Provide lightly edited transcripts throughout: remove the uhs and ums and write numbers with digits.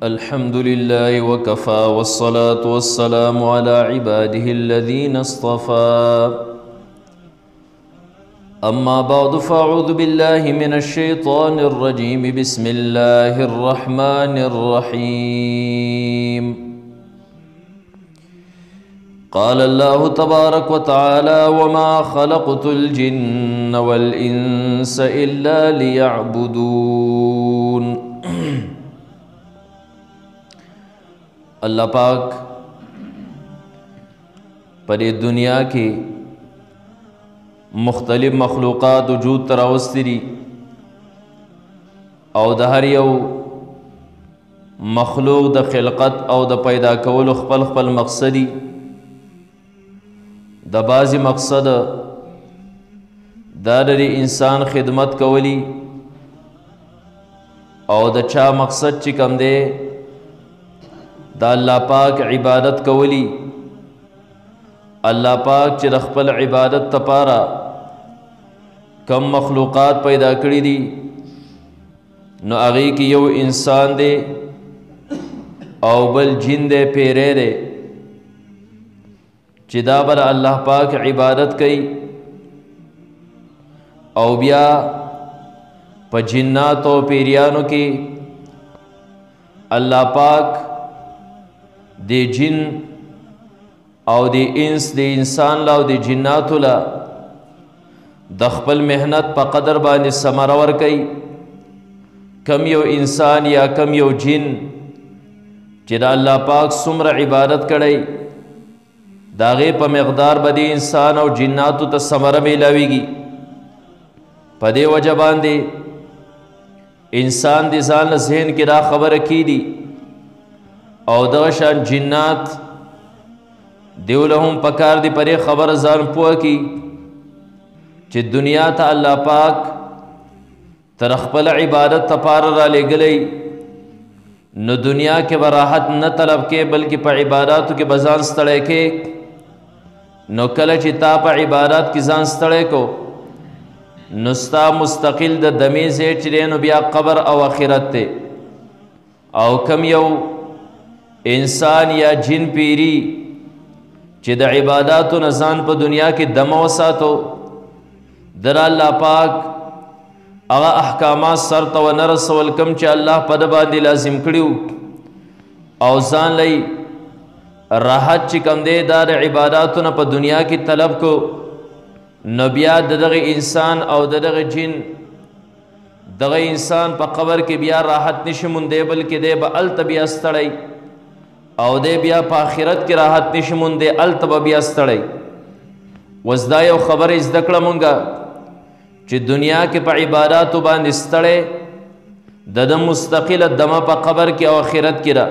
الحمد لله وكفى والصلاة والسلام على عباده الذين اصطفى أما بعد فأعوذ بالله من الشيطان الرجيم بسم الله الرحمن الرحيم قال الله تبارك وتعالى وما خلقت الجن والإنس إلا ليعبدون اللہ پاک پر دنیا کی مختلف مخلوقات وجود تراوستی دی او د هر یو مخلوق د خلقت او د پیدا کولو خپل خپل مقصدی د بعضی مقصد دا د انسان خدمت کولی او د چا مقصد چې کم دی دا اللہ پاک عبادت کولی اللہ پاک چې د خپل عبادت تپارا کم مخلوقات پیدا کړی دي نو هغې کې یو انسان دی او بل جن دی پیری دی چې دا بل اللہ پاک عبادت کوي او بیا په جنات او پیریانو کې اللہ پاک دی جن او دی انس دی انسان لا او دی جناتو لا د خپل محنت په قدر باندې ثمره ورکوي کم یو انسان یا کم یو جن چې د الله پاک څومره عبادت کړی د هغې په مقدار به د انسان او جناتو ته ثمره میلاویږي په دې وجه باندې انسان د ځان له ذهن کې دا خبره کیدي او دغه شان جنات دیو له هم پکار دی پرې خبر ځان پوه کی چې دنیا ته الله پاک تر خپل عبادت تپاره را لېږلی نو دنیا کې به راحت نه طلب کې بلکې په عباداتو کې به ځان ستړی کې نو کله چې تا په عبادت کې ځان ستړی کو نو ستا مستقل د دمې ځای چې دی نو بیا قبر او آخرت دی او کم یو انسان یا جن پیری چې د عباداتو نه ځان په دنیا کې دمه وساتو در الله پاک هغه احکامات سر ته ونه رسول کم چې الله په ده باندې لازم کړي او ځان لئی راحت چې کم دی دا د عباداتو نه په دنیا کې طلب کو نو بیا د دغه انسان او د دغه جن دغه انسان په قبر کې بیا راحت نشي موندی بلکې دی به هلته بیا ستړی او دې بیا په آخرت کې راحت نشي موندی هلته به بیا ستړی اوس دا یو خبره زده کړه مونږه چې دنیا کې په عباداتو باندې ستړی د ده مستقله دمه په قبر کې او آخرت کې را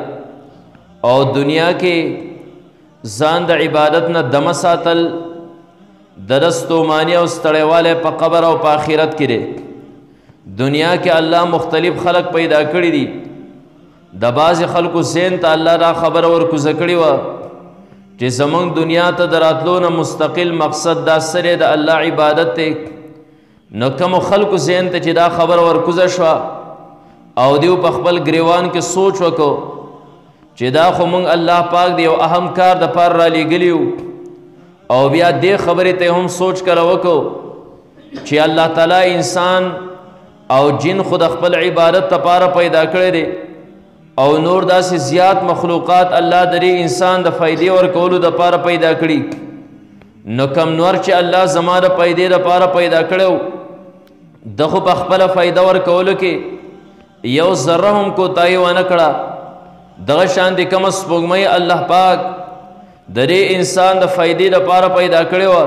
او دنیا کې ځان د عبادت نه دمه ساتل د ده ستوماني او ستړیوالی په قبر او په آخرت کې دی دنیا کې الله مختلف خلق پیدا کړي دي د بعضې خلکو ذهن ته الله دا خبره ورکوزه کړې وه چې زموږ دنیا ته د راتلو نه مستقل مقصد دا سره د الله عبادت دی نو کومو خلکو ذهن ته چې دا خبره ورکوزه شوه او دیو په خپل ګریوان کې سوچ وکړو چې دا خو موږ الله پاک دی یو اهم کار د پاره را لیږلی او بیا دې خبرې ته هم سوچ کړه وکړو چې الله تعالی انسان او جن خود خپل عبادت لپاره پیدا کړی دی او نور داسې زیات مخلوقات الله درې انسان د فایدې ورکولو دپاره پیدا کړي نو کم نور چې الله زما د پیدې دپاره پیدا کړی ده خو په خپله فایده ورکولو کې یو ذره هم کوتاهي ونه کړه دغه شان د کومه سپوږمۍ الله پاک د دې انسان د فایدې دپاره پیدا کړې وه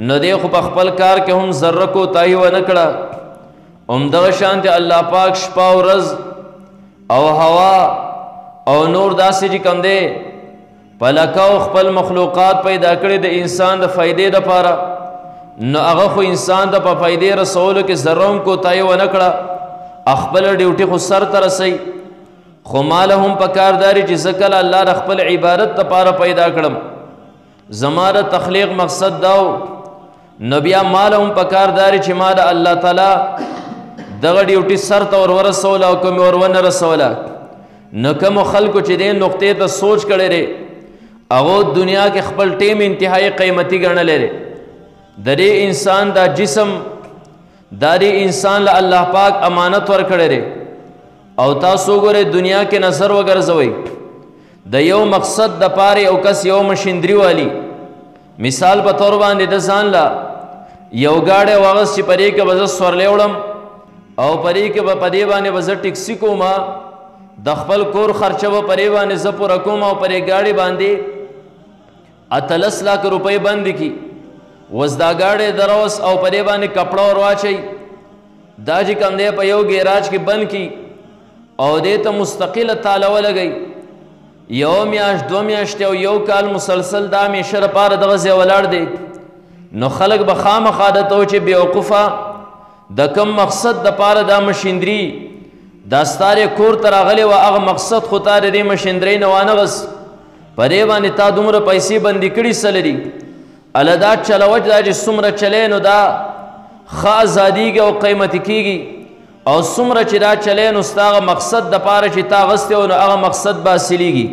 نو دی خو په خپل کار کې هم ذره کوتاهي ونه کړه همدغه شان د الله پاک شپه او ورځ او هوا او نور داسې چې کوم دی په لکو خپل مخلوقات پیدا کړي د انسان د فایدې دپاره نو هغه خو انسان د په فایدې رسولو کې ذره هم کوتاهي ونه کړه خپله ډیوټي خو سر ته رسوي خو ماله هم پکار داري چې زه کله الله د خپل عبادت دپاره پیدا کړم زما د تخلیق مقصد دا نو بیا ماله هم پکار داري چې ما د الله تعالی دغه ډیوټي سر ته ورسوله او کوم ورونه رسوله نو کوم خلکو چې دې نقطې ته سوچ کړی دی هغه دنیا کې خپل ټیم انتهایی قیمتي ګڼلی دی. د دې انسان دا جسم دا دې انسان له الله پاک امانت ورکړی دی او تاسو ګورئ دنیا کې نظر وګرځوئ د یو مقصد د پاره یو کس یو مشیندري والی مثال په طور باندې د ځان لا یو گاڑی واغس چې پرې کې به زه سورلی وړم او پرې کې به په دې باندې به زه ټکسي کوم د خپل کور خرچه به پرې باندې زه پوره کوم او پرې گاڑی باندې 18 लाख روپۍ بند کی وس دا گاڑی دروس او پرې باندې کپڑا ور واچي دا چې کوم دی په یو ګیراج کې بند کی او دې ته مستقله تاله ولګئ یو میاشت دو میاشتې او یو کال مسلسل دا همیشه لپاره دغه ځای ولاړ دی نو خلک به خامخا درته و چې بېوقوفه د کوم مقصد دپاره دا مشیندري دا ستارې کور ته راغلی وه هغه مقصد خو تا د دې مشیندرۍ نه وانغس په دې باندې تا دومره پیسې بندي کړي څه لري هله دا چلوج دا چې څومره چلی نو دا ښه ازادیږي او قیمتي کېږي او څومره چې دا چلی نو ستا هغه مقصد دپاره چې تا اغستی و نو هغه مقصد به حاصلېږي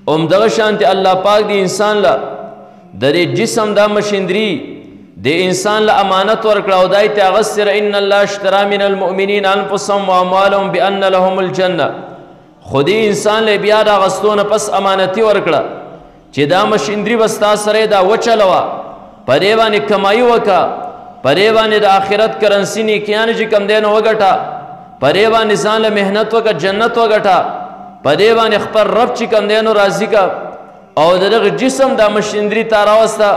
همدغه شانتې الله پاک د انسان له د دې جسم دا مشیندري د انسان له امانت ورکړه او دای ته اغستی ان الله اشترى من المؤمنین انفسهم واموالهم بان لهم الجنه خو دې انسان له بیا د اغستو نه پس امانتي ورکړه چې دا مشیندري به ستا سره دا وچلوه په دې باندې کمایي وکړه په دې باندې د آخرت کرنسي نیکیانې چې کوم دی نو وګټه په دې باندې ځان له محنت وکړه جنت وګټه په دې باندې خپل رب چې کوم دی نو راضي کړه او د دغه جسم دا مشیندري تا راوسته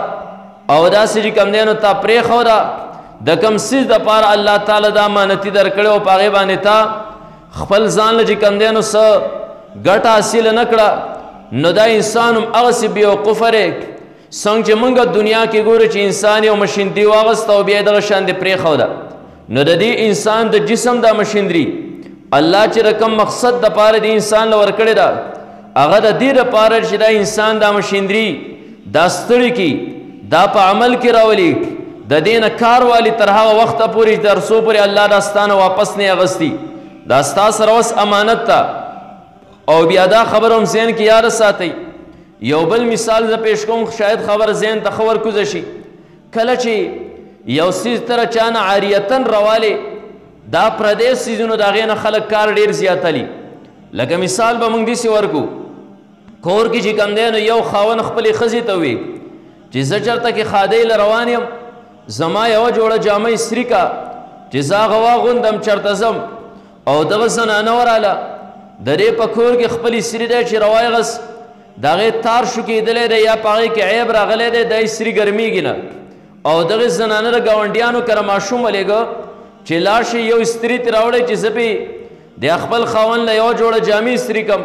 او داسې چې کوم دی نو تا پرېښوده د کوم څیز دپاره الله تعالی دا امانتي درکړې او په هغې باندې تا خپل ځان له چې کوم دی نو څه ګټه حاصله نه کړه نو دا انسان هم هغسې بېوقوفه دی څنګه چې موږ دنیا کې ګورو چې انسان یو مشیندري واغسته او بیا یې دغه شان دې پرېښوده نو د دې انسان د جسم دا مشیندري الله چې د کوم مقصد دپاره د انسان له ورکړې ده هغه د دې دپاره چې دا انسان دا مشیندري دا ستړي کړي دا په عمل کې راولي د دې نه کار والي تر هغه وخته پورې چې تر څو پورې الله دا ستا نه واپس نه اغستی دا ستا سره اوس امانت ته او بیا دا خبر هم ذهن کې یاد ساتئ یو بل مثال زه پیش کوم شاید خبر ذهن ته ښه ورکوزه شي کله چې یو څیز ته چا نه عاریتن روالې دا پردی څیزونو د هغې نه خلک کار ډېر زیاتلي لکه مثال به موږ داسې ورکو کور کې چې کوم دی نو یو خاوند خپلې ښځې ته وي چې زه چېرته کې خادۍ له روان یم زما یوه جوړه جامه استري که چې زه هغه واغوندم چېرته ځم او دغه زنانه وراله د دې په کور کې خپل استري دی چې راوایغس د هغې تار شو کېدلی دی یا په هغې کې عیب راغلی دی دا استري ګرمیږي نه او دغې زنانه د ګاونډیانو کره ماشوم ولېږه چې لاړ شي یو استري ترې راوړی چې زه پې د خپل خاوند له یوه جوړه جامې استري کړم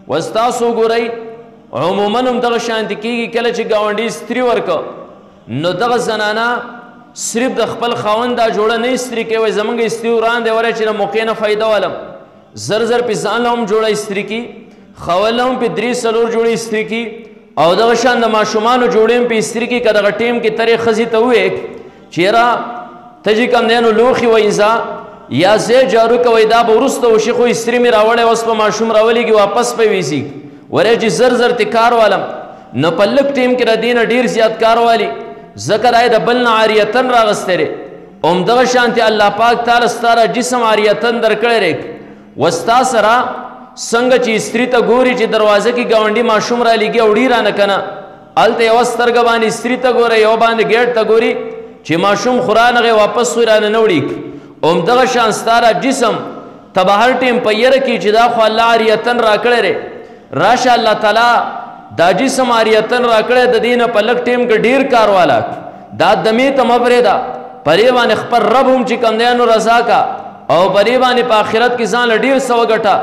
اوس تاسو وګورئ عموما هم دغه شانتې کېږي کله چې ګاونډي استري ورکړه نو دغه زنانه صرف د خپل خاوند دا جوړه نه استري کوي زموږ استري وران دی ولی چې د موقع نه فایده والم زر زر پې ځان له هم جوړه استري کړي خاوند له هم پې 3-4 جوړې استري کړي او دغه شان د ماشومانو جوړې هم پې استري کړي که دغه ټیم کې ترې ښځې ته ووایې چې یاره ته چې کوم دی نو لوښي وینځه یا ځای جارو کوئ دا به وروسته وشي خو استري مې راوړی اوس په ماشوم راولېږي واپس به ویځي وری چې زر زر تې کار والم نو په لږ ټیم کې د دې نه ډېر زیات کار والي ځکه دا یې د بل نه عاریتن راغستی دی همدغه شانتې الله پاک تعالی ستا را جسم عاریتن درکړی دی وستا سره څنګه چې استري ته ګوري چې دروازه کې ګاونډي ماشوم رالیږي او ډي رانه که نه هلته یوه سترګه باندې استري ته ګوري یوه باندې ګیټ ته ګوري چې ماشوم خو رانغی واپس وی رانه نه وړي همدغه شان ستا را جسم ته به هر ټیم په یره کې چې دا خو الله عاریتن راکړی دی راشه الله تعالی دا جسم عاریتن راکړی د دې نه په لږ ټیم کې ډېر کار والا دا دمې ته مه پرېږده په دې باندې خپل رب هم چې کوم دی نو رضا کا او په دې باندې په آخرت کې ځان له ډېر څه وګټه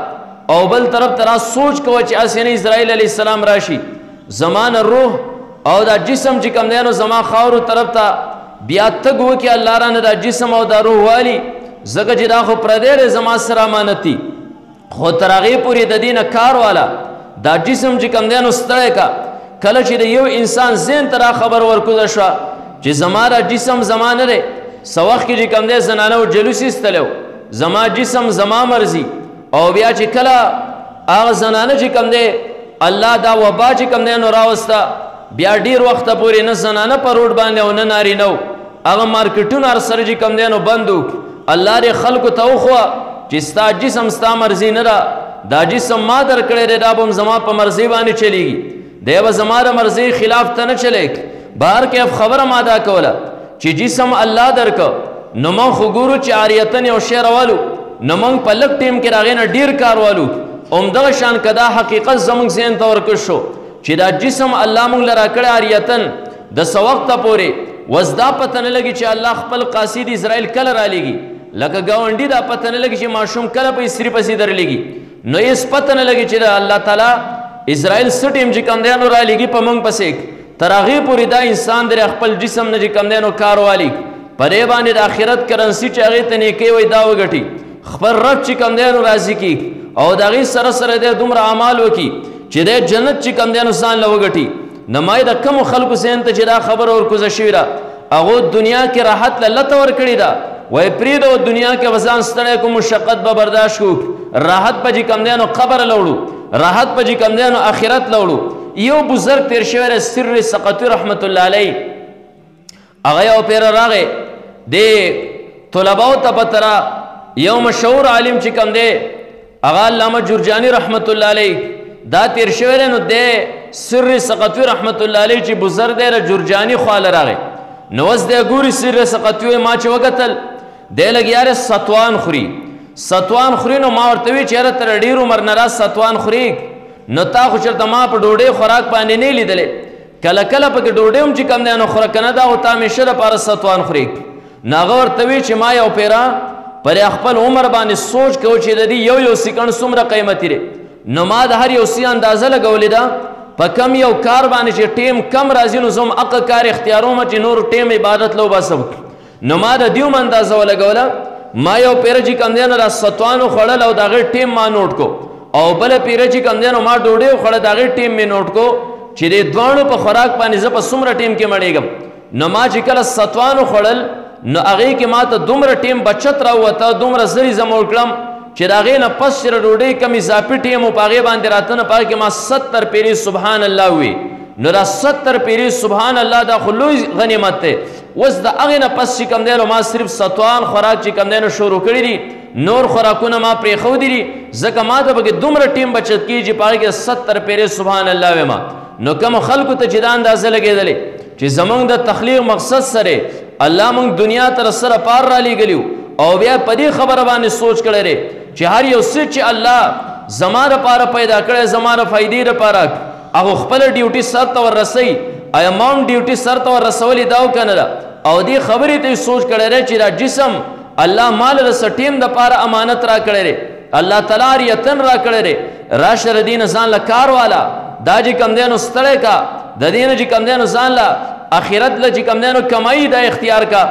او بل طرف ته را سوچ کوه چې هسې نه اسرائیل علیه السلام راشي زما نه روح او دا جسم چې کوم دی نو زما خاورو طرف ته بیا تګ وکړي الله رانه دا جسم او دا روح والي ځکه چې دا خو پردی دی زما سره امانتي خو تر هغې پورې د دې نه کار والا دا جسم چې کوم دی نو ستړی کا کله چې د یو انسان ذهن ته را خبر ورکوزه شوه چې زما دا جسم زما نه دی څه وخت کې چې کوم دی زنانه و جلوس ایستلی زما جسم زما مرضي او بیا چې کله هغه زنانه چې کوم دی الله دا وبا چې کوم دی نو راوسته بیا ډیر وخت پورې نه زنانه په روډ باندې او نه نارینه و هغه مارکیټونه هر سره چې کوم دی نو بند و الله دې خلکو ته وښوه چې ستا جسم ستا مرضي نه ده دا جسم ما درکړی دی دا به هم زما په مرضي باندې چلیږي دی به زما د مرضي خلاف ته نه چلیږ بهر کیف خبره ما دا کوله چې جسم الله درکه نو موږ خو ګورو چې عاریتن یو شی راولو نو موږ په لږ ټیم کې د هغې نه ډېر کار والو همدغه شان که دا حقیقت زموږ ذهن ته ورکړ شو چې دا جسم الله موږ له راکړی عاریتن د څه وخته پورې وس دا پته نه لګي چې الله خپل قاصد اسرائیل کله رالیږي لکه ګاونډي دا پته نه لګي چې ماشوم کله په استري پسې درلیږي نو هېڅ پته نه لګي چې د الله تعالی اسرائیل څه ټیم چې کوم دی نو رالیږي په موږ پسې تر هغې پورې دا انسان دی خپل جسم نه چې کوم دی نو کار والي په دې باندې د آخرت کرنسي چې هغې ته نیکۍ وایي دا وګټي خپل رب چې کوم دی نو راضي کي او د هغې سره سره دی دومره اعمال وکړي چې دی جنت چې کوم دی نو ځان له وګټي نه مای د کمو خلکو ذهن ته چې دا خبره ورکوزه شوې ده هغو دنیا کې راحت له لته ورکړې ده وایي پرېږده دنیا کې به ځان ستړی کړو مشقت به برداشت کړو راحت به چې کوم دی نو قبر له وړو راحت به چې کوم دی نو آخرت له وړو یو بزرګ تېر شوی دی سر سقطي رحمت الله علیه هغه یو پیره راغی د طلباو ته پته را یو مشهور عالم چې کوم دی هغه علامه جرجاني رحمت الله علیه دا تېر شوی دی نو دی سر سقطي رحمت الله علیه چې بزرګ دی د جرجاني خواله راغی نو اوس دی ګوري سر سقطي ما چې وکتل دی لږ یاره ستوان خوري ستوان خوري نو ما ورته وی چې یاره تر ډېر عمر نه را ستوان خوري نو تا خو چېرته ما په ډوډۍ خوراک باندې نه لیدلی کله کله پکې ډوډۍ هم چې کوم دی نو خوره که نه دا خو تا همیشه دپاره ستوان خوري نو هغه ورته وی چې ما یو پیره پر خپل عمر باندې سوچ کوو چې د دې یو یو سیکنډ څومره قیمتي دی نو ما د هر یو څه اندازه لګولې ده په کم یو کار باندې چې ټیم کم راځي نو زه هم هغه کار اختیاروم چې نور ټیم عبادت له وباسم نو ما د دې هم اندازه ولګوله ما یو پیره چې کوم دی نو دا ستوانو خوړل او د هغې ټیم ما نوټ کو او بله پیره چې کوم دی نو ما ډوډۍ وخوړه د هغې ټیم مې نوټ کو چې د دواړو په خوراک باندې زه په څومره ټیم کې مړېږم نو ما چې کله ستوانو خوړل نو هغې کې ما ته دومره ټیم بچت راووته دومره زر یې زه موړ کړم چې د هغې نه پس چې د ډوډۍ کم اضافي ټیم و په هغې باندې راته نه په هغې کې ما 70 پیرې سبحان الله ووي نو دا 70 پیرې سبحان الله دا خو لوی غنیمت دی اوس د هغې نه پس چې کوم دی نو ما صرف ستوان خوراک چې کوم دی نو شروع کړي دي نور خوراکونه ما پرېښودي دي ځکه ما ته پکې دومره ټیم بچت کېږي چې په هغې کې 70 پیرې سبحان الله ویما نو کومو خلکو ته چې دا اندازه لګېدلې چې زمونږ د تخلیق مقصد سره الله مونږ دنیا تر سره پار را لیږلي او بیا په دې خبره باندې سوچ کړی دی چې هر یو څه چې الله زما دپاره پیدا کړی زما د فایدې دپاره هغه خپله ډیوټي سر ته وررسوي آیا ما هم ډیوټي سر ته وررسولې دا که نه ده او دې خبرې ته یې سوچ کړی دی چې دا جسم الله ما له د څه ټیم دپاره امانت را کړی دی الله تعالی اریتن را کړی دی راشه د دې نه ځان له کار والا دا چې کوم دی نو ستړی کا د دې نه چې کوم دی نو ځان له آخرت له چې کوم دی نو کمایي دا اختیار کا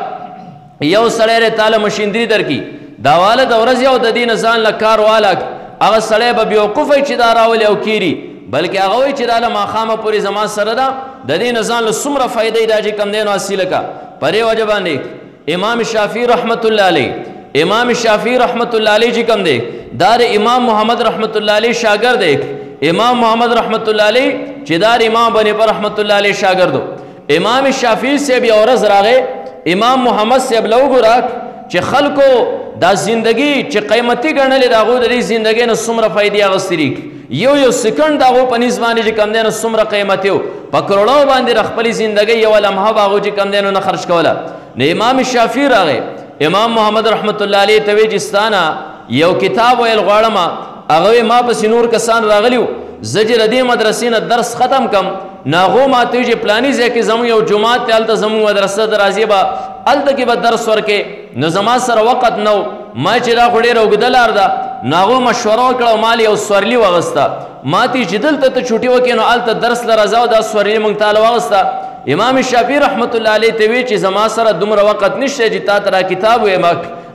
یو سړی دی تاله مشیندري درکړي دا واله د ورځې او د دې نه ځان له کار والا هغه سړی به بېوقوفی چې دا راولي او کیري بلکې هغه وایي چې دا له ماښامه پورې زما سره ده د دې نه ځان له څومره فایدې دا چې کوم دی نو حاصله کا په دې وجه باندې امام شافعي رحمت الله علیه امام شافعي رحمت الله علیه چې کوم دی دا د امام محمد رحمت الله علیه شاګرد دی امام محمد رحمت الله علیه چې دا د امام بني پر رحمت الله علیه شاګرد امام شافعي صاحب یو ورځ راغی امام محمد صاحب له وګوره چې خلکو دا زندگی چې قیمتي ګڼلې د هغو د دې زندګۍ نه څومره فایدې اخیستې دي یو یو سکنډ د هغو په نسبت باندې چې کوم دی نو څومره قیمتي و په کروړو باندې د خپلې زندګۍ یوه لمحه به هغو چې کوم دی نو نه خرج کوله نو امام شافعي راغی امام محمد رحمت الله علیه ته وی چې ستا نه یو کتاب ویل غواړم هغه ما پسې نور کسان راغلي وو زه چې د دې مدرسې نه درس ختم کم نو هغو ما ته وي چې پلاني ځای کې زموږ یو جومات دی هلته زموږ مدرسه ته راځي به هلته کې به درس ورکې نو زما سره وقت نه و ما چې دا خو ډېره اوږده لار ده نو هغو مشوره وکړه او ما یو سورلي واغسته ما ته چې دلته ته چوټي وکړې نو هلته درس له راځه او دا سورلي موږ تاله واغسته امام شافعي رحمت الله علیه ته وی چې زما سره دومره وقت نشته چې تا ته را کتاب ویم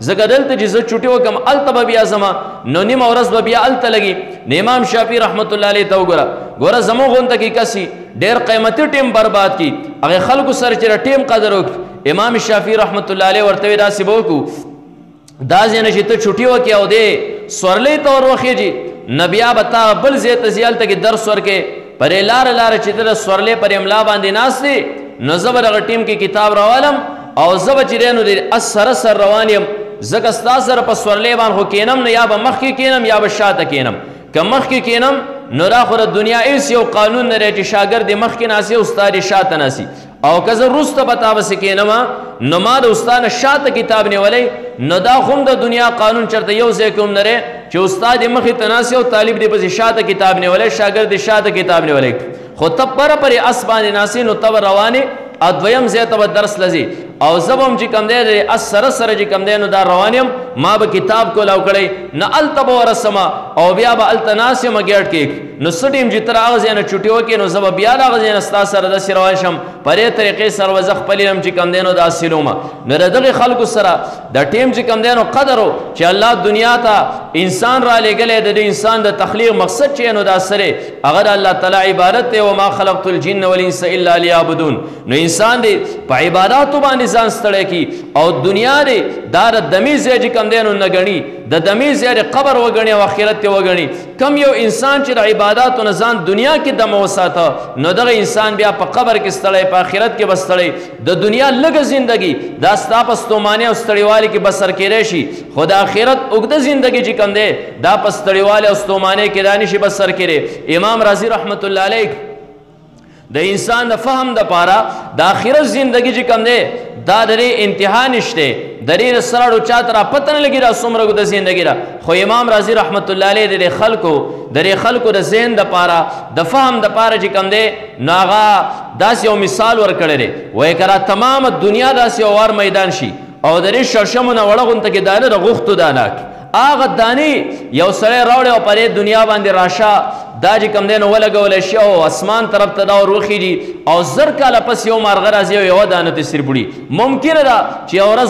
ځکه دلته چې زه چوټي وکړم هلته به بیا ځمه نو نیمه ورځ به بیا هلته لګي نو امام شافعي رحمت الله علیه ته وګوره ګوره زموږ غونته کې کسي ډېر قیمتي ټیم برباد کړي هغې خلکو سره چې د ټیم قدر وکړي امام شافعي رحمت الله علیه ورته وی داسې به وکړو دا ځای نه چې ته چوټي وکړې او دې سورلۍ ته ور وخېږي نبیا بتا بل زیت زیالته کې درس ورکې پرې لار چې د سورلې پر املا باندې ناست دی نو زبر هغه ټیم کې کتاب راوالم او زب چې رینو دی سر روان یم ځکه ستا سره په سورلې باندې خو کینم نه یا به مخکې کینم یا به شاته کینم که مخکې کینم نو را خو د دنیا ایس یو قانون نه دی چې شاګرد یې مخکې ناسي استاد یې شاته ناسي او که زه وروسته به تا پسې کینم نو ما د استاد نه شاته کتاب نیولی نو دا خو هم د دنیا قانون چېرته یو ځای کې هم نه دی چې استاد یې مخې ته ناسي او طالب دې پسې شاته کتاب نیولی شاګرد یې شاته کتاب نیولی خو ته پره پرې اس باندې ناسي نو ته به روانې او دویم ځای ته به درس لځي او زه به هم چې کوم دی د اس سره چې کوم دی نو دا روان یم ما به کتاب کولاو کړی نه هلته به ورسمه او بیا به هلته ناست یم ګیټ کې نو څه ټیم چې تر هغه ځای نه چوټي وکړې نو زه به بیا د هغه ځای نه ستا سره داسې روان شم په دې طریقې سره به زه خپل علم چې کوم دی نو دا حاصلومه نو د دغې خلکو سره د ټیم چې کوم دی نو قدر و چې الله دنیا ته انسان را لېږلی د دې انسان د تخلیق مقصد چې نو دا سره هغه د الله تعالی عبادت دی وما خلقت الجن والانس الا لیعبدون نو انسان دی په عباداتو باندې ځان ستړی کی او دنیا دی دا د دمي ځای چې کوم دی نو نه ګڼي د دمي ځای د قبر وګڼي او آخرت یې وګڼي کم یو انسان چې د عباداتو نه ځان دنیا کې دمه وساته نو دغه انسان بیا په قبر کې ستړی په آخرت کې به ستړی د دنیا لږه زندګي دا ستا په ستومانۍ او ستړیوالي کې بسر کیدی شي خو د آخرت اوږده زندګي چې کوم دی دا په ستړیوالي او ستومانۍ کې دا نشي بسر کیدی امام رازي رحمت الله علیه د انسان د فهم د پاره د آخرت زندگی چې کوم دی دا د دې انتها نشته د دې سره چاته را پته نه لګي را څومره د زندگی را خو امام رازي رحمت الله علیه د خلکو د ذهن د پاره د فهم د پاره چې کوم دی نو هغه داسې یو مثال ورکړی دی وایي که را تمام دنیا داسې یو وار میدان شي او د دې شړشمو نه وړه غونته کې دانه د غوښتو دانه هغه دانې یو سړی راوړی او په دې دنیا باندې راشه دا چې کوم دی نو ولګولی شي او اسمان طرف ته دا ور وخیږي او زر کاله پس یو مارغه راځي او یوه دانه ترې سر بوړي ممکنه ده چې یو ورځ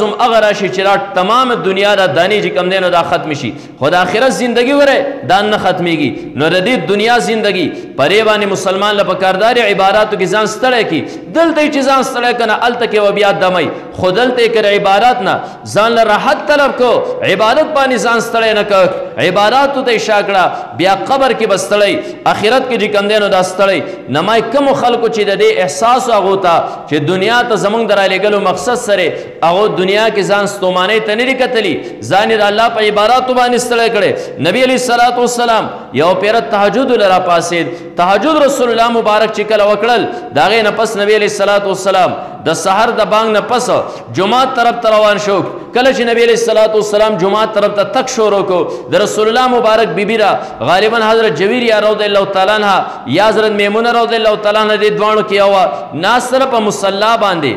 هم هغه راشي چې دا تمام دنیا دا دانې چې کوم دی نو دا ختم شي خو د آخرت زندګي وره دا نه ختمیږي نو د دې دنیا زندګي په دې باندې مسلمان له پکار دی عباداتو کې ځان ستړی کړي دلته یې چې ځان ستړی که نه هلته کې به بیا دمی خو دلته یې که د عبادت نه ځان له راحت طلب کو عبادت باندې ځان ستړی نه که عباداتو ته یې شا کړه بیا قبر کې به ستړی آخرت کې چې کوم دی نو دا ستړی نمای کومو خلکو چې د دې احساس هغو ته چې دنیا ته زمونږ د رالېږلو مقصد سره هغو دنیا کې ځان ستومانۍ ته نه دي کتلي ځان یې د الله په عباداتو باندې ستړی کړی نبي علیه الصلاة والسلام یو پیره تهجد له راپاڅېد تهجد رسول الله مبارک چې کله وکړل د هغې نه پس نبي علیه الصلاة والسلام د سحر د بانګ نه پس جومات طرف ته روان شو کله چې نبی علیه الصلاة والسلام جومات طرف ته تک شروع کو د رسول الله مبارک بیبي را غالبا حضرت جویریه رضی الله تعالی عنها یا حضرت میمونه رضی الله تعالی عنها دې دواړو کې یوه ناست سره په مصلا باندې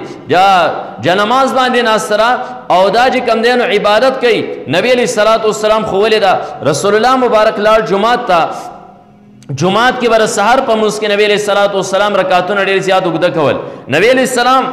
جنماز باندې ناست سره او دا چې کوم دی نو عبادت کوي نبی علیه الصلاة والسلام ښوولې ده رسول الله مبارک لاړ جومات ته جماعت کې بر سحر په منځ کې نبی علیه الصلاة والسلام رکعتونه ډېر زیات اوږده کول نبی علیه السلام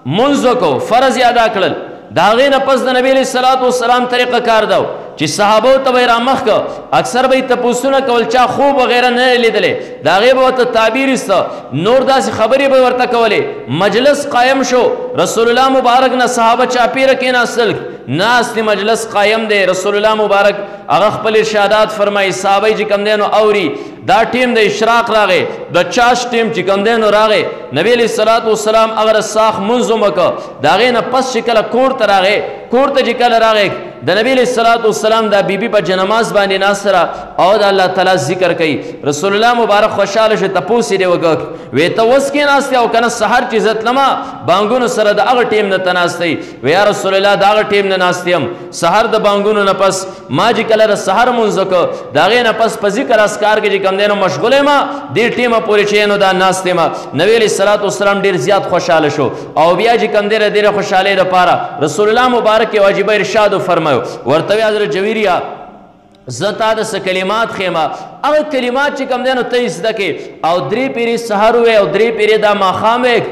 منځ وکړو فرض یې ادا کړل د هغې نه پس د نبی علیه الصلاة والسلام طریقه کار ده چې صحابو ته به یې رامخ که اکثر به یې تپوسونه کول چا خوب وغیره نه لیدلی د هغې به ورته تعبیر ایسته نور داسې خبرې به ورته کولې مجلس قایم شو رسول الله مبارک نه صحابه چاپیره کېناستل ناست مجلس قایم دی رسول الله مبارک هغه خپل ارشادات فرمایي صحابه چې کوم دی نو اوري دا ټیم د اشراق راغی د چاش ټیم چې کوم دی نو راغی نبی علیه الصلاة والسلام هغه ساخ منځ ومکه د هغې نه پس چې کله کور ته راغی کور ته چې کله راغی د نبی علیه الصلاة والسلام دا بیبي په جنماز باندې ناست او د الله تعالی ذکر کوي رسول الله مبارک خوشحاله شو تپوس یې وکړ وی ته اوس کېناستې او که نه سحر چې زه تلمه بانګونو سره د هغه ټیم نه ته ناستئ وی یا رسول الله د هغه ټیم نه ناست یم سحر د بانګونو نه پس ما چې کله د سحر مونځ وکړ د هغې نه پس په ذکر اسکار کې چې کوم دی نو مشغول یم دې ټیمه پورې چې نو دا ناست یم نبی علیه الصلاة والسلام ډېر زیات خوشحاله شو او بیا چې کوم دی ډېره خوشحالۍ دپاره رسول الله مبارک یې واجبه ارشاد وفرمایو ورته وی حضرت جویریه زه تا د څه کلمات ښیم هغه کلمات چې کوم دی نو ته یې زده کړې او درې پیرې سحر ووایې او درې پیرې دا ماښام وایې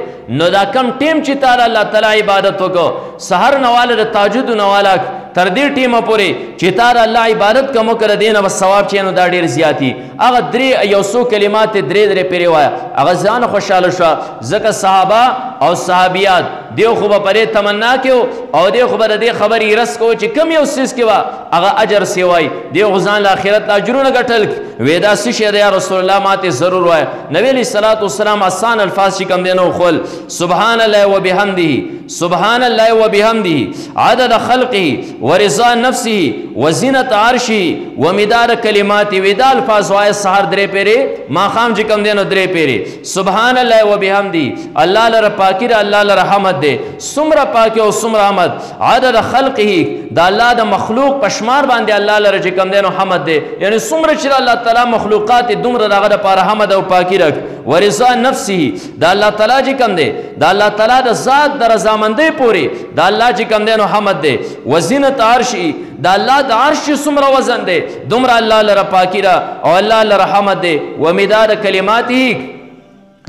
نو دا کم ټیم چې تا د الله تعالی عبادت وکړو سحر نه واله د تهجدو نه واله تر دې ټیمه پورې چې تا د الله عبادت کوم وکړه دې نه به ثواب چې نو دا ډېر زیات وي هغه درې یو څو کلمات یې درې پیرې وایه هغه ځان خوشحاله شوه ځکه صحابه او صحابیات دیو خو به پرې تمنا کې او دیو خو به د دې خبرې رس کو چې کم یو څیز کې به هغه اجر سیوای دیو خو ځان له آخرت اجرونه ګټل وی دا څه شی دی یا رسول الله ماته ضرور وایه نبی علیه الصلاة والسلام آسان الفاظ چې کوم دی نو خول سبحان الله وبحمده سبحان الله وبحمده عدد خلقه ورضا نفسه وزینت عرشه ومداد کلماته ودا الفاظ وایه سحر درې پیرې ماښام چې کوم دی نو درې پیرې سبحان الله وبحمده الله لره پاکی ده الله لره حمد دی څومره پاکی او څومره حمد عدد خلقه د الله د مخلوق په شمار باندې الله لره چې کوم دی نو حمد دی یعنی څومره چې الله تعالی مخلوقات دومره دغه دپاره حمد او پاکی رک ورضا نفسه د الله تعالی چې کوم دی د الله تعالی د ذات د رضامندۍ پورې د الله چې کوم دی نو حمد دی وزینت عرشي د الله د عرش څومره وزن دی دومره الله لره پاکی ده او الله لره حمد دی ومداد کلماته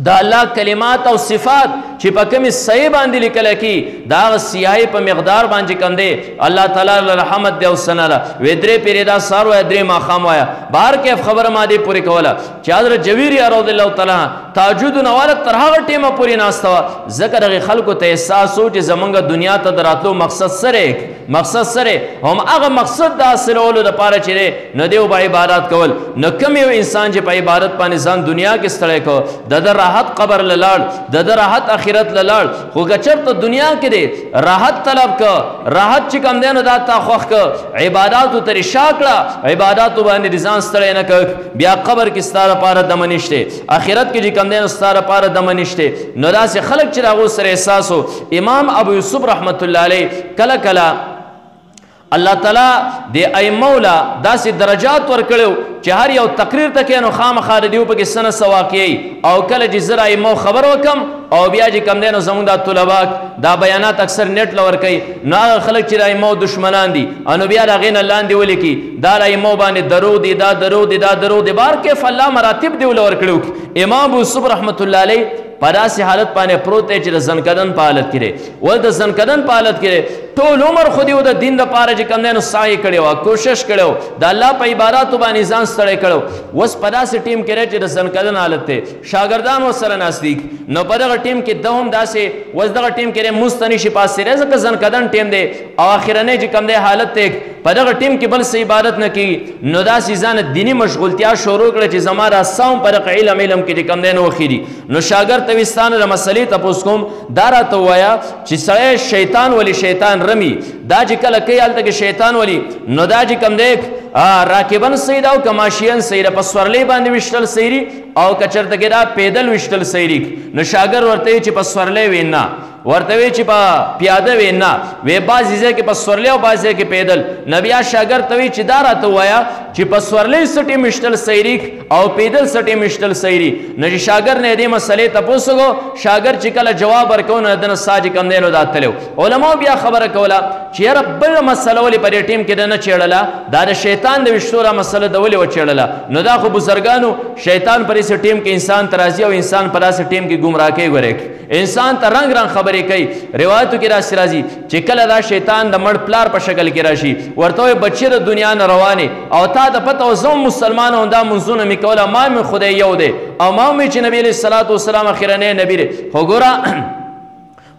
د الله کلمات او صفات چې په کومې صحیح باندې لیکل کی دا هغه سیاهی په مقدار باندې کوم دی الله تعالی لره حمد دی او ثنا ده وی درې پیرې دا سهار وایه درې ماښام وایه بهر کیف خبره ما دې پورې کوله چې حضرت جویری رضی الله تعالی تهجد نواله تر هغه ټیمه پورې ناسته وه ځکه دغې خلکو ته احساس و چې زمونږ دنیا ته د راتلو مقصد سره هم هغه مقصد د حاصلولو دپاره چې دی نو دیو به عبادت کول نو کوم یو انسان چې په عبادت باندې ځان دنیا کې ستړی کو د ده راحت قبر له لاړ د ده راحت آخرت له لاړ خو که چېرته دنیا کې دی راحت طلب که راحت چې کوم دی نو دا تا خوښ که عباداتو ترې شا کړه عباداتو باندې دې ځان ستړی نه که بیا قبر کې ستا دپاره دمه نشته آخرت کې چې کوم دی نو ستا دپاره دمه نشته نو داسې خلک چې د هغو سره احساس و امام ابو یوسف رحمت الله علیه کله کله الله تعالی د ائمو له داسې درجات ورکړو چې هر یو تقریر ته کې نو خامخا د دیو پکې څه نه څه واقعي او کله چې زه ائمو خبر وکم او بیا چې کوم دی نو زمونږ دا طلبا دا بیانات اکثر نیټ له ورکوي نو هغه خلک چې د ائمو دشمنان دي نو بیا د هغې نه لاندې ولیکي دا د ائمو باندې درو دي دا درو دي دا درو دي بار کیف الله مراتب دی له ورکړو امام ابو یوسف رحمت الله علیه په داسې حالت باندې پروت دی چې د زنکدن په حالت کې دی ول د زنکدن په حالت کې دی ټول عمر خو دې د دین دپاره چې کوم دی نو سعی کړی وه کوشش کړی و د الله په عباداتو باندې ځان ستړی کړی اوس په داسې ټیم کې دی چې د زنکدن حالت دی شاګردان ورسره ناست دي نو په دغه ټیم کې ده هم داسې اوس دغه ټیم کې دی مونځ ته نشي پاسېدی ځکه زنکدن ټیم دی او اخرنی چې کوم دی حالت دی په دغه ټیم کې بل څه عبادت نه کوي نو داسې ځان دیني مشغولتیا شروع کړه چې زما دا ساوم په دغه علم کې چې کوم دی نو وخېدي نو شاګرد ته وي ستا نه د مسلې تپوس کوم دا راته ووایه چې سړی شیطان ولي شیطان رمی دا چې کله کوي هلته کې شیطان ولي نو دا چې کوم دی راکبن صحیح ده او که ماشین صحیح ده په سورلۍ باندې ویشتل صحیح دي او که چېرته کې دا پیدل ویشتل صحیح دي نو شاګرد ورته وي چې په سورلۍ وي نه ورته وی چې په پیاده وي نه وی بعضې ځای کې په سورلۍ او بعضې ځای کې پیدل نو بیا شاګرد ته وی چې دا راته ووایه چې په سورلۍ سټې مشتل صحیح او پیدل سټې مشتل صحیح نو چې شاګرد نه دې مسلې تپوس وکړو شاګرد چې کله جواب ورکوو نو د نه سا چې کوم دی نو دا تللی علماو بیا خبره کوله چې یاره بله مسله ولې په دې ټیم کې ده نه چېړله دا د شیطان د ویشتو را مسله ده ولې وچېړله نو دا خو بزرګانو شیطان په داسې ټیم کې انسان ته راځي او انسان په داسې ټیم کې ګمراه کوي ګورې انسان ته رنګ رنګ خبرې کوي روایتو کې داسې راځي چې کله دا شیطان د مړ پلار په شکل کې راشي ورته وایي بچې د دنیا نه روانې او تا د پته و زه هم مسلمان هم دا منځونه مې کوله ما مې خدای یو دی او ما هم چې نبي علیه الصلاة والسلام اخرنی نبي دی خو ګوره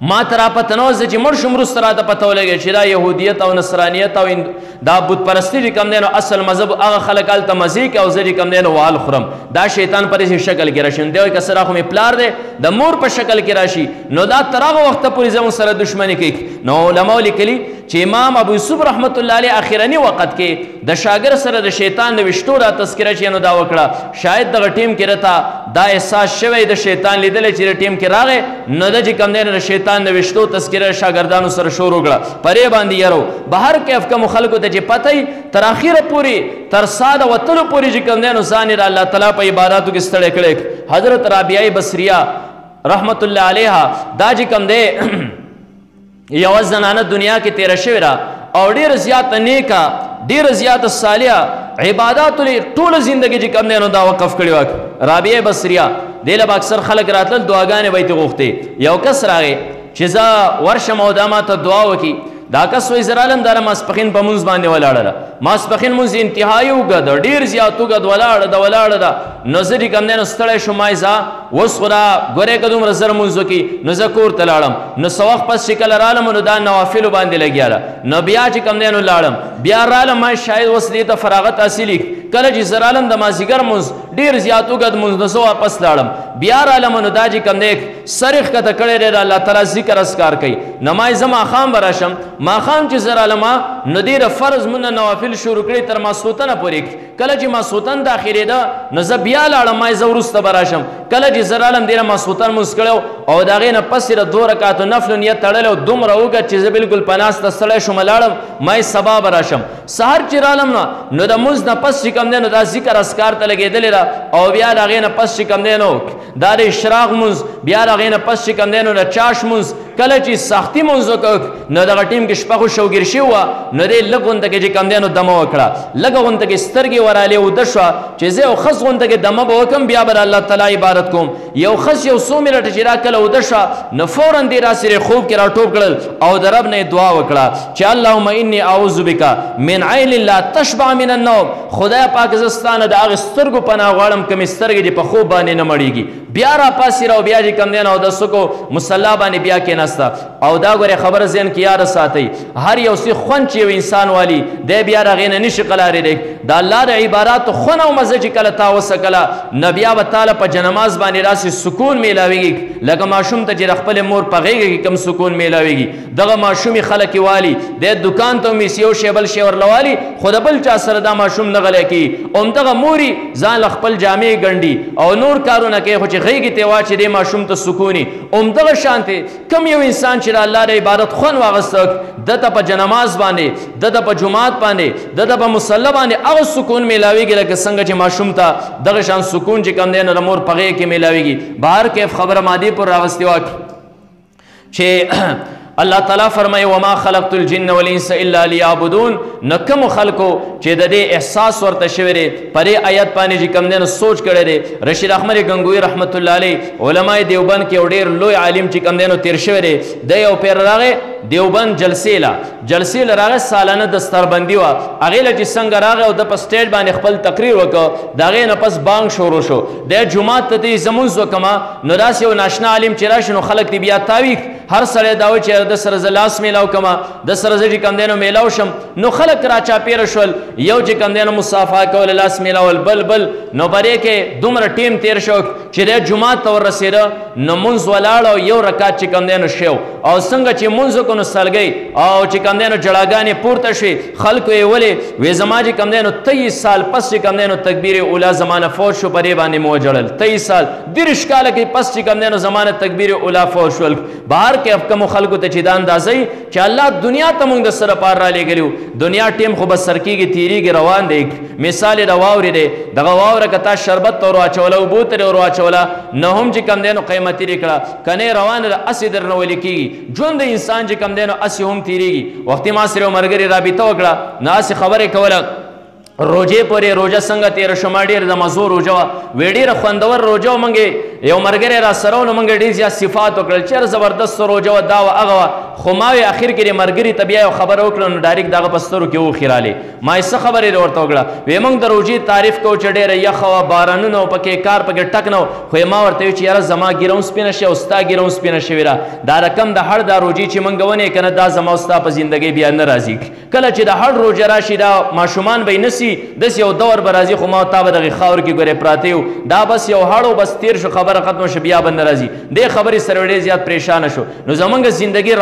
ما ته را پته نه وه زه چې مړ شم وروسته راته پته ولګېږي چې دا یهودیت او نصرانیت او دا بت پرستي چې کوم دی نو اصل مذهب هغه خلک هلته مزې کوي او زه چې کوم دی نو وال خورم دا شیطان په داسې شکل کې راشي نو دی وایي که سره خو مې پلار دی د مور په شکل کې راشي نو دا تر هغه وخته پورې زموږ سره دښمني کوي نو علماو لیکلي چې امام ابو یوسف رحمت الله علیه اخرنی وخت کې د شاګرد سره د شیطان د ویشتو را تذکره چې نو دا وکړه شاید دغه ټیم کې راته دا احساس شوی د شیطان لیدلی چې د ټیم کې راغی نو د چې کوم دی نو د شیطان د ویشتو تذکره شاګردانو سره شروع کړه پرې باندې یرو بهر کیف کومو خلکو ته چې پته وي تر اخره پورې تر سا د وتلو پورې چې کوم دی نو ځان یې د الله تعالی په عباداتو کې ستړی کړی حضرت رابعه بصریه رحمت الله علیها دا چې کوم دی یوه زنانه دنیا کې تیره شوې ده او ډېره زیاته نیکه ډېره زیاته صالحه عباداتو ټوله زندګي چې کوم دی نو دا وقف کړې وه رابعه بصریه دې له به اکثر خلک راتلل دعاګانې به یې ترې غوښتې یو کس راغی چې زه ورشم او دا ماته دعا وکړي دا کس وایي زه رالم دا ماسپښین په مونځ باندې ولاړه ده ماسپښین مونځ انتهایي اوږد ډېر زیات اوږد ولاړه ده نو زه چې کوم دی نو ستړی شوم ما ځه اوس خو را ګورې که دومره زر مونځ وکړي نو زه کور ته لاړم نو څه وخت پس چې کله رالم نو دا نوافلو باندې لګیا ده نو بیا چې کوم دی نو لاړم بیا رالم ما شاید اوس دې ته فراغت حاصلي کله چې زه رالم د مازدیګر مونځ ډېر زیات اوږد مونځ نو زه واپس لاړم بیا رالم نو دا چې کوم دی سر یې ښکته کړی دی د الله تعالی ذکر اذکار کوي نو ما زه ماښام به راشم ماښام چې زه رالم نو دې د فرض مونځ نوافل شروع کړي تر ماسخوتنه پورې کله چې ماسخوتن داخلېده نو زه بیا لاړم ما زه وروسته به راشم کله چې زه رالم دې نه ماسخوتن مونځ کړی او د هغې نه پس یې د 2 رکعاتو نفلو نیت تړلی او دومره اوږد چې زه بلکل په ناسته ستړی شوم لاړم ما سبا به راشم سهار چې رالم نو د مونځ نه پس چې کوم دی نو دا ذکر اذکار ته لګېدلې ده او بیا د هغې نه پس چې کوم دی نو دا د اشراق مونځ بیا د هغې نه پس چې کوم دی نو د چاش مونځ کله چې سختي مونځ وکړ نو دغه ټیم کې شپه خو شوګیر شوې وه نو دې لږ غونته کې چې کوم دی نو دمه وکړه لږه غونته کې سترګې ورالې اوده شوه چې زه یو خس غونته کې دمه به وکړم بیا به د الله تعالی عبادت کوم یو خس یو څو منټه چې را کله اوده شوه نو فورا دې راسره خوب کې راټوپ کړل او د رب نه دعا وکړه چې اللهم انی اعوذ بک من عین لا تشبع من النوم خدای پاک زه ستا نه د هغې سترګو پناه غواړم کومې سترګې چې په خوب باندې نه مړېږي بیا را پاسې را او بیا چې کوم دی نو اودس وکړو مصلا باندې بیا کېناسته او دا ګورې خبره ذهن کې یاره ساتئ هر یو څه خوند چې یو انسان والي دی بیا د هغې نه نشي قلارېدی د الله د عباداتو خون او مزه چې کله تا وسکله نو بیا به تاله په جنماز باندې داسې سکون میلاویږي لکه ماشوم ته چې د خپلې مور په غېږه کې کوم سکون میلاویږي دغه ماشومې خلک یې والي دی دکان ته ومیسي یو شی بل شی ورلوالي خو د بل چا سره دا ماشوم نه غلی کوي همدغه موري ځان له خپل جامې ګنډي او نور کارونه کوي خو چې غېږې ته واچي دی ماشوم ته سکوني همدغه شانتې کوم یو انسان چې د الله د عبادت خوند واغسته ده ته په جنماز باندې ده ته په جومات باندې ده ته په مصله باندې هغه سکون میلاویږي لکه څنګه چې ماشوم ته دغه شان سکون چې کوم دی نو د مور په غېږ کې میلاویږي بهر کیف خبره مادي پر راغستې وه چې الله تعالی فرمایي وما خلقت الجن والانس الا ليعبدون نو کوم خلکو چې د دې احساس ورته شوی دی په دې آیت باندې چې کوم دی نو سوچ کړی دی رشید احمد گنگوی رحمت الله علیه علماء دیوبند کې یو ډېر لوی عالم چې کوم دی نو تیر شوی دی د یو پیر راغی دیوبند جلسې له راغی سالانه دستربندي وه هغې له چې څنګه راغی او د په سټیج باندې خپل تقریر وکړ د هغې نه پس بانګ شروع شو دی جومات ته ته زه مونځ وکړمه نو داسې یو ناشنا عالم چې راشي نو خلک دې بیا تاویږ هر سړی دا وایي چې د سره زه لاس میلاو کړمه د سره زه چې کوم دی نو میلاو شم نو خلک را چاپېره شول یو چې کوم دی نو مصافحه کول لاس میلاول بل نو برې کې دومره ټیم تیر شو چې دی جومات ته ورسېده نو مونځ ولاړ او یو رکعت چې کوم دی نو شو او څنګه چې مونځ وکړو نو سلګۍ او چې کوم دی نو جړاګانې پورته شوې خلکو یې ولې وې زما چې کوم دی نو 23 سال پس چې کوم دی نو تکبیر اولا زمانه فوت شو په دې باندې مو وجړل 23 سال 30 کاله کې پس چې کوم دی نو زمانه تکبیر اولا فوت شول بهر کې افکمو خلکو ته چې دا اندازوي چې الله دنیا ته موږ د سره پار را لېږلي دنیا ټیم خو بس سر کېږي تېرېږي روان دی مثال یې د واورې دی دغه واوره که تا شربت ته ور واچوله اوبو ته ور واچوله نه هم چې کوم دی نو قیمتي دې کړه که نه یې روانه ده هسې درنه ولې کېږي ژوند د انسان چې کوم دی نو هسې هم تېرېږي وختې ما سره یو ملګري رابطه وکړه نو هسې خبرې کوله روجې پورې روژه څنګه تېره شوه ما ډېر د مزو روژه وه وی ډېره خوندور روژه وه موږ یو ملګری را سره و نو موږ ډېر زیات صفات وکړل چېر زبردست روژه وه دا وه هغه وه خو ما وی اخر کې د ملګري ته بیا یو خبره وکړه نو ډایرکټ د هغه په سترګو کې اوښې رالې ما یې څه خبرې دې ورته وکړه وی موږ د روژې تعریف کوو چې ډېره یخه وه بارانونه و پکې کار پکې ټک نه و خو ما ورته ویل چې یاره زما ګیره هم سپینه شوې او ستا ګیره هم سپینه شوې ده دا رقم د هړ دا روژې چې موږ ونې که نه دا زما او ستا په زندګۍ بیا نه راځي کله چې د هړ روژه راشي دا ماشومان به یې نسي داسې یو دور به راځي خو ما او تا به دغې خاور کې ګورې پراته یو دا بس یو هړ و بس تېر شو خبره ختمه شو بیا به نه راځي دې خبرې سره ډېر زیات پریشانه شو نو زموږ زندګي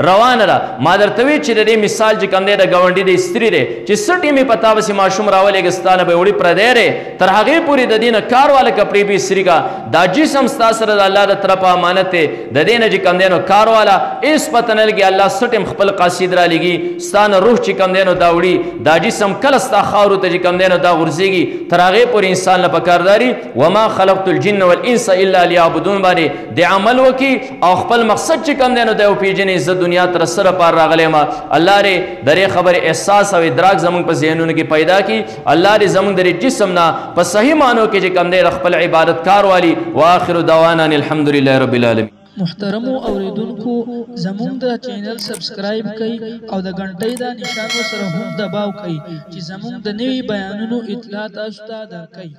روانه ده ما درته وی چې د دې مثال چې کوم دی د ګاونډي د استري دی چې څه ټیمې په تا پسې ماشوم راولېږه ستا نه به یې وړي پردی دی تر هغې پورې د دې نه کار واله کپړې به استري کا دا جسم ستا سره د الله د طرفه امانت دی د دې نه چې کوم دی نو کار واله هېڅ پته نه لګي الله څه ټیم خپل قاصد رالېږي ستا نه روح چې کوم دی نو دا وړي دا جسم کله ستا خاورو ته چې کوم دی نو دا غورځېږي تر هغې پورې انسان له پکارداري وما خلقت الجن والانس الا لیعبدون باندې د عمل وکړي او خپل مقصد چې کوم دی نو دی وپېژني زه دنیا تر سره پار راغلی یم الله دې د دې خبرې احساس او ادراک زموږ په ذهنونو کې پیدا کړي الله دې زموږ د دې جسم نه په صحیح معنو کې چې کوم دی خپل عبادت کار والي واخر دعوانا الحمد لله رب العالمین محترمو اوریدونکو زموږ د چینل سبسکرایب کړئ او د غنټۍ د نشان سره هم دباو کړئ چې زموږ د نوي بیانونو اطلاع تاسو ته درکړي.